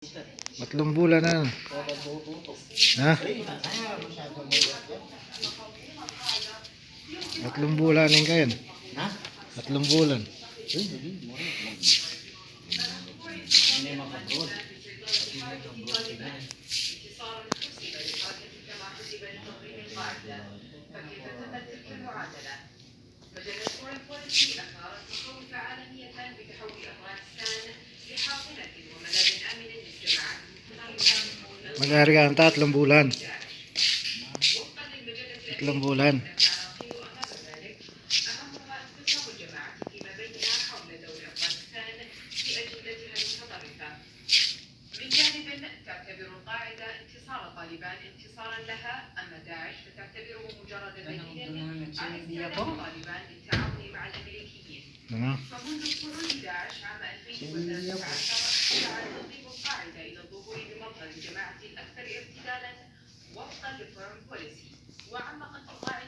Tatlong bulan na. Ha? Tatlong bulan din kayo. Ha? Tatlong bulan. Uy, hindi mo rin. Hindi makabroad. مجلة البوليسي أثارت مخاوف عالمية بتحول أفغانستان لحاضنة وملاذ آمن للجماعات المتطرفة. Mag-aari ka ng tatlong bulan. وفقا للمجلة Tatlong bulan. العراقي أثار ذلك أهمها انقسام الجماعة فيما بينها حول دور أفغانستان في أجندتها المتطرفة. من جانب تعتبر القاعدة انتصار طالبان انتصارا لها، أما داعش فتعتبره مجرد دليل على استعداد طالبان للتعاون مع الأمريكيين. فمنذ صعود داعش عام 2013 سعى تنظيم القاعدة إلى الظهور بمظهر الجماعة الأكثر ارتدادا وفقا لفورم بوليسي، وعمقت القاعدة